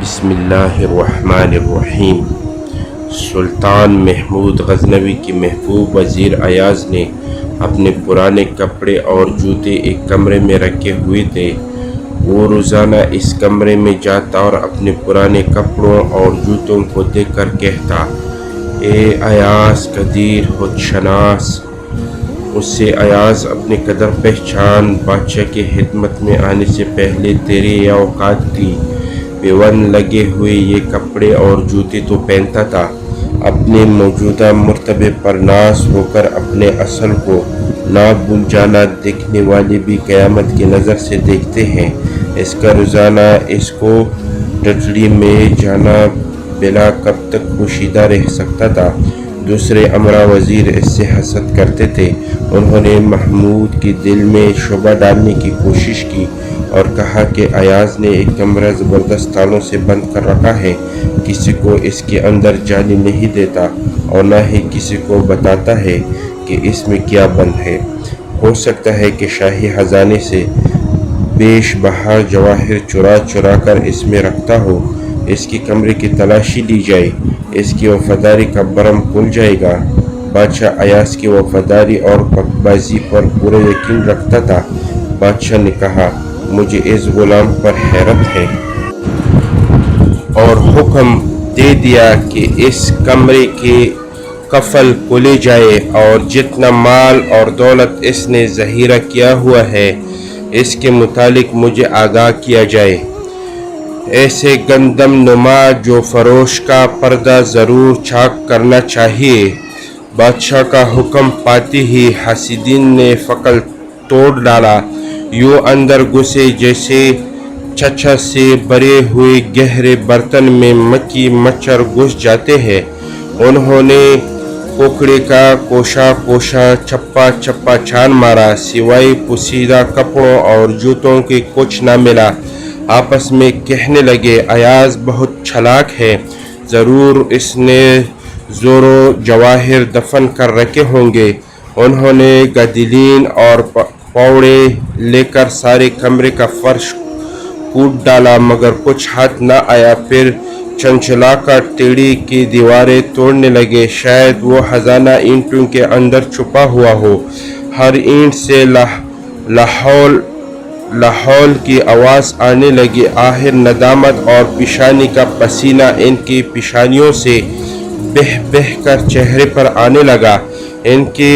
بسم اللہ الرحمن الرحیم۔ سلطان محمود غزنوی کے محبوب وزیر ایاز نے اپنے پرانے کپڑے اور جوتے ایک کمرے میں رکھے ہوئے تھے۔ وہ روزانہ اس کمرے میں جاتا اور اپنے پرانے کپڑوں اور جوتوں کو دیکھ کر کہتا، اے ایاز قدیر خود شناس۔ اس سے ایاز اپنی قدر پہچان، بادشاہ کی خدمت میں آنے سے پہلے تیری یہ اوقات تھی۔ پیون لگے ہوئے یہ کپڑے اور جوتے تو پہنتا تھا۔ اپنے موجودہ مرتبے پر ناز ہو کر اپنے اصل کو نہ بھول جانا دیکھنے والے بھی قیامت کی نظر سے دیکھتے ہیں۔ اس کا روزانہ اس کو ٹٹڑی میں جانا بلا کب تک پوشیدہ رہ سکتا تھا۔ دوسرے امراء وزیر اس سے حسد کرتے تھے۔ انہوں نے محمود کے دل میں شبہ ڈالنے کی کوشش کی اور کہا کہ ایاز نے ایک کمرہ زبردست تالوں سے بند کر رکھا ہے، کسی کو اس کے اندر جانے نہیں دیتا اور نہ ہی کسی کو بتاتا ہے کہ اس میں کیا بند ہے۔ ہو سکتا ہے کہ شاہی خزانے سے بیش بہا جواہر چرا چرا کر اس میں رکھتا ہو۔ اس کی کمرے کی تلاشی لی جائے، اس کی وفاداری کا برم کھل جائے گا۔ بادشاہ ایاز کی وفاداری اور پکبازی پر پورا یقین رکھتا تھا۔ بادشاہ نے کہا، مجھے اس غلام پر حیرت ہے، اور حکم دے دیا کہ اس کمرے کے کفل کھولے جائے اور جتنا مال اور دولت اس نے ذخیرہ کیا ہوا ہے اس کے متعلق مجھے آگاہ کیا جائے۔ ایسے گندم نما جو فروش کا پردہ ضرور چاک کرنا چاہیے۔ بادشاہ کا حکم پاتے ہی حاسدین نے فقل توڑ ڈالا، یوں اندر گھسے جیسے چچا سے بھرے ہوئے گہرے برتن میں مکھی مچھر گھس جاتے ہیں۔ انہوں نے کوکڑے کا کوشا چپا چپا چھان مارا، سوائے پوشیدہ کپڑوں اور جوتوں کے کچھ نہ ملا۔ آپس میں کہنے لگے، ایاز بہت چالاک ہے، ضرور اس نے زورو جواہر دفن کر رکھے ہوں گے۔ انہوں نے گدلین اور پاوڑے لے کر سارے کمرے کا فرش کوٹ ڈالا مگر کچھ ہاتھ نہ آیا۔ پھر چنچلا کر ٹیڑھی کی دیواریں توڑنے لگے، شاید وہ خزانہ اینٹوں کے اندر چھپا ہوا ہو۔ ہر اینٹ سے لاحول کی آواز آنے لگی۔ آخر ندامت اور پیشانی کا پسینہ ان کی پیشانیوں سے بہہ بہہ کر چہرے پر آنے لگا۔ ان کی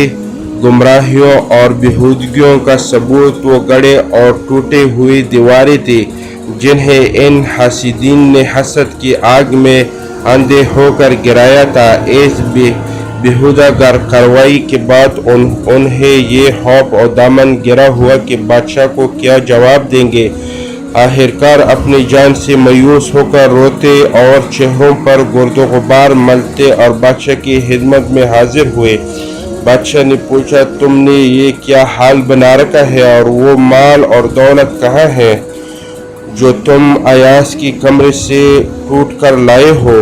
گمراہیوں اور بےہودگیوں کا ثبوت وہ گڑے اور ٹوٹے ہوئے دیواریں تھیں جنہیں ان حاسدین نے حسد کی آگ میں اندھے ہو کر گرایا تھا۔ اس بےہودہ کارروائی کے بعد انہیں یہ خوف اور دامن گرا ہوا کہ بادشاہ کو کیا جواب دیں گے۔ آخرکار اپنی جان سے مایوس ہو کر روتے اور چہروں پر گرد و غبار ملتے اور بادشاہ کی خدمت میں حاضر ہوئے۔ بادشاہ نے پوچھا، تم نے یہ کیا حال بنا رکھا ہے اور وہ مال اور دولت کہاں ہے جو تم ایاز کی کمرے سے ٹوٹ کر لائے ہو؟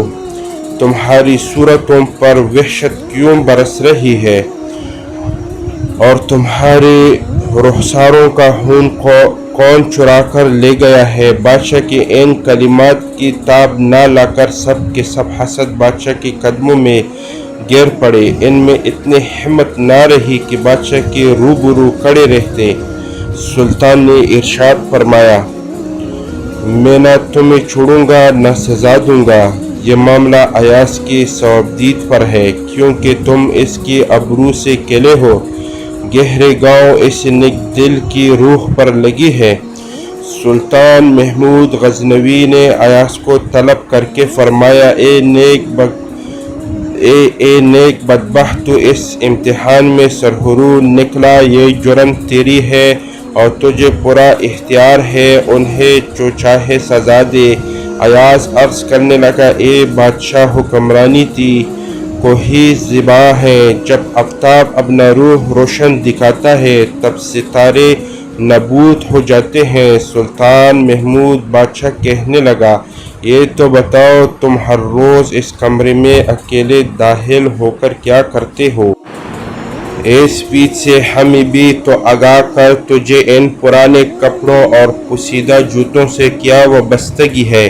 تمہاری صورتوں پر وحشت کیوں برس رہی ہے اور تمہارے رخساروں کا خون کون چرا کر لے گیا ہے؟ بادشاہ کے ان کلمات کی تاب نہ لا کر سب کے سب حسد بادشاہ کے قدموں میں گر پڑے۔ ان میں اتنی ہمت نہ رہی کہ بادشاہ کے روبرو کھڑے رہتے۔ سلطان نے ارشاد فرمایا، میں نہ تمہیں چھوڑوں گا نہ سزا دوں گا۔ یہ معاملہ ایاز کی ثوابدید پر ہے، کیونکہ تم اس کی ابرو سے کھلے ہو۔ گہرے گاؤں اس نیک دل کی روح پر لگی ہے۔ سلطان محمود غزنوی نے ایاز کو طلب کر کے فرمایا، اے نیک بدبخت، تو اس امتحان میں سرخرو نکلا۔ یہ جرم تیری ہے اور تجھے پورا اختیار ہے، انہیں جو چاہے سزا دے۔ ایاز عرض کرنے لگا، اے بادشاہ، حکمرانی تھی کوہی زیبا ہے، جب آفتاب اپنا روح روشن دکھاتا ہے تب ستارے نابود ہو جاتے ہیں۔ سلطان محمود بادشاہ کہنے لگا، یہ تو بتاؤ تم ہر روز اس کمرے میں اکیلے داخل ہو کر کیا کرتے ہو؟ اس پیچ سے ہمیں بھی تو آگاہ کر، تجھے ان پرانے کپڑوں اور پوشیدہ جوتوں سے کیا وابستگی ہے؟